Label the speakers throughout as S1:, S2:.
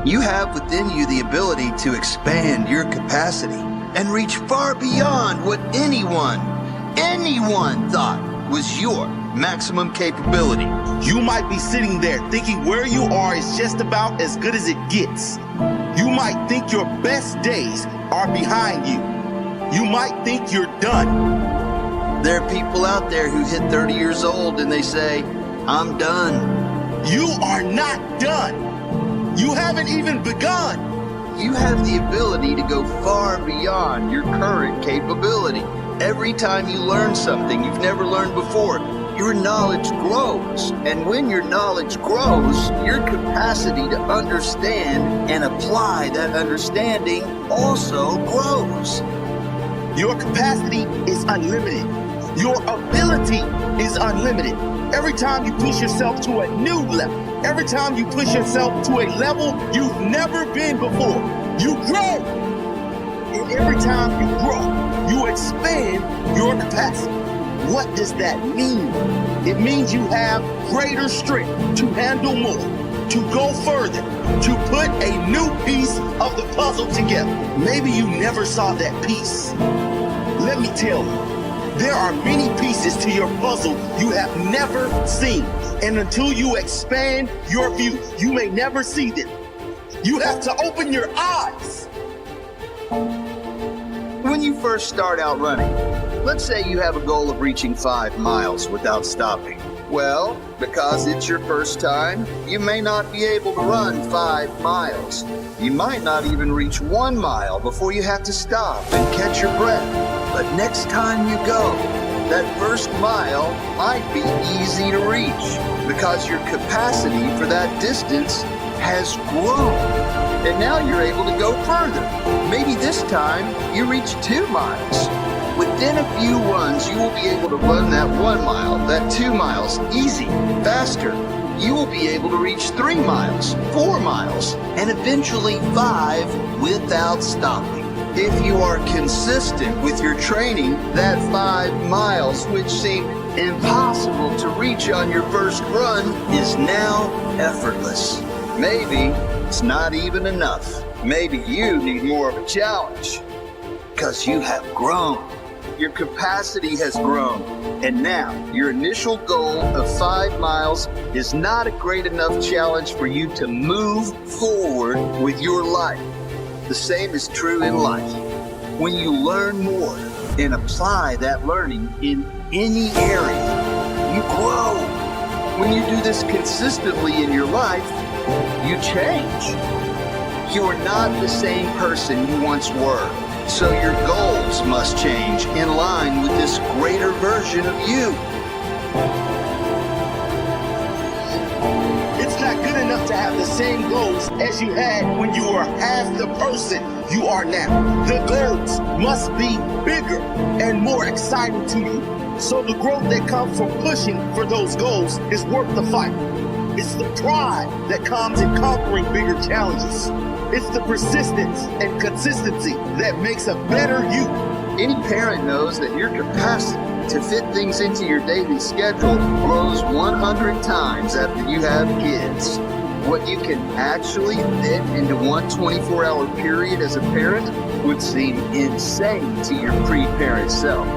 S1: You have within you the ability to expand your capacity and reach far beyond what anyone thought was your maximum capability.
S2: You might be sitting there thinking where you are is just about as good as it gets. You might think your best days are behind you. You might think you're done.
S1: There are people out there who hit 30 years old and they say, I'm done.
S2: You are not done. You haven't even begun.
S1: You have the ability to go far beyond your current capability. Every time you learn something you've never learned before, your knowledge grows. And when your knowledge grows, your capacity to understand and apply that understanding also grows.
S2: Your capacity is unlimited. Your ability is unlimited. Every time you push yourself to a new level, every time you push yourself to a level you've never been before, you grow. And every time you grow, you expand your capacity. What does that mean? It means you have greater strength to handle more, to go further, to put a new piece of the puzzle together. Maybe you never saw that piece. Let me tell you, there are many pieces to your puzzle you have never seen. And until you expand your view, you may never see them. You have to open your eyes.
S1: When you first start out running, let's say you have a goal of reaching 5 miles without stopping. Well, because it's your first time, you may not be able to run 5 miles. You might not even reach 1 mile before you have to stop and catch your breath. But next time you go, that first mile might be easy to reach because your capacity for that distance has grown. And now you're able to go further. Maybe this time you reach 2 miles. Within a few runs, you will be able to run that 1 mile, that 2 miles, easy, faster. You will be able to reach 3 miles, 4 miles, and eventually 5 without stopping. If you are consistent with your training, that 5 miles, which seemed impossible to reach on your first run, is now effortless. Maybe it's not even enough. Maybe you need more of a challenge because you have grown. Your capacity has grown. And now your initial goal of 5 miles is not a great enough challenge for you to move forward with your life. The same is true in life. When you learn more and apply that learning in any area, you grow. When you do this consistently in your life, you change. You are not the same person you once were. So your goals must change in line with this greater version of you.
S2: It's not good enough to have the same goals as you had when you were half the person you are now. The goals must be bigger and more exciting to you. So the growth that comes from pushing for those goals is worth the fight. It's the pride that comes in conquering bigger challenges. It's the persistence and consistency that makes a better you.
S1: Any parent knows that your capacity to fit things into your daily schedule grows 100 times after you have kids. What you can actually fit into one 24-hour period as a parent would seem insane to your pre-parent self.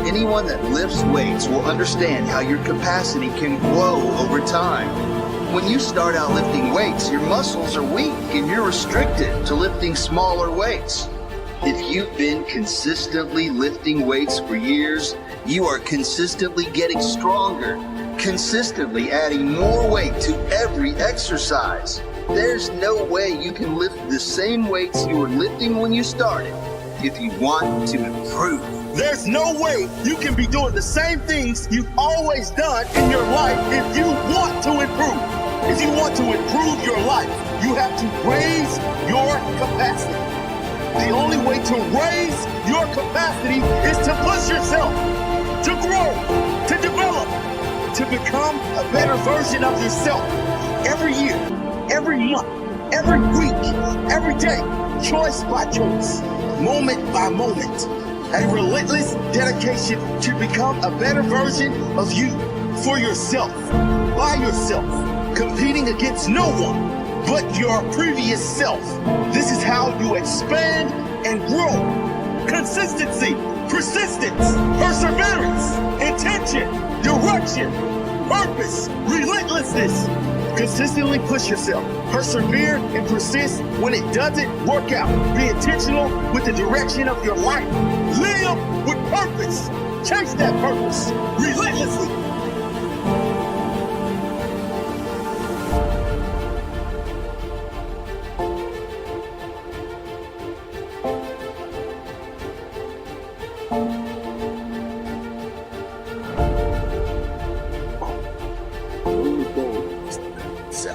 S1: Anyone that lifts weights will understand how your capacity can grow over time. When you start out lifting weights, your muscles are weak and you're restricted to lifting smaller weights. If you've been consistently lifting weights for years, you are consistently getting stronger, consistently adding more weight to every exercise. There's no way you can lift the same weights you were lifting when you started if you want to improve.
S2: There's no way you can be doing the same things you've always done in your life if you want to improve. If you want to improve your life, you have to raise your capacity. The only way to raise your capacity is to push yourself, to grow, to develop, to become a better version of yourself every year, every month, every week, every day, choice by choice, moment by moment. A relentless dedication to become a better version of you, for yourself, by yourself, competing against no one, but your previous self. This is how you expand and grow. Consistency, persistence, perseverance, intention, direction, purpose, relentlessness. Consistently push yourself. Persevere and persist when it doesn't work out. Be intentional with the direction of your life. Live with purpose. Chase that purpose relentlessly.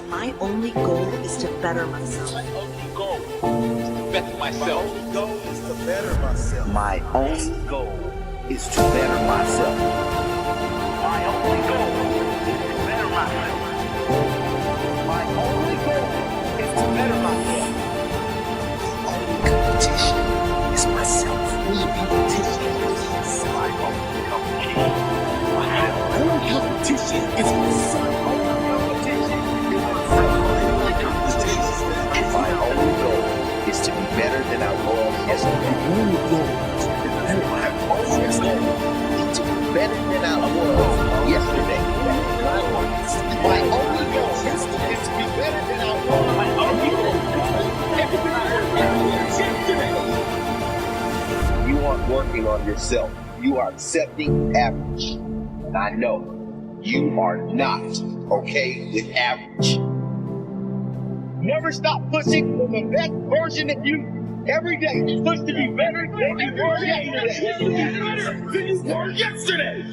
S3: My only goal is to better myself.
S4: My only goal is to better myself.
S2: My only goal is to better myself.
S5: My only goal is to better myself.
S2: My only goal is to better myself.
S1: Only competition is myself.
S5: My only competition
S2: Only competition is myself.
S1: My only goal is to be better than I was yesterday. My only goal is to be better than I was yesterday. My only goal is to be better than I was.
S5: My only goal is yesterday.
S1: You aren't working on yourself. You are accepting average. And I know you are not okay with average.
S2: Never stop pushing for the best version of you. Every day, push to be better than you were yesterday.
S5: Than you were yesterday.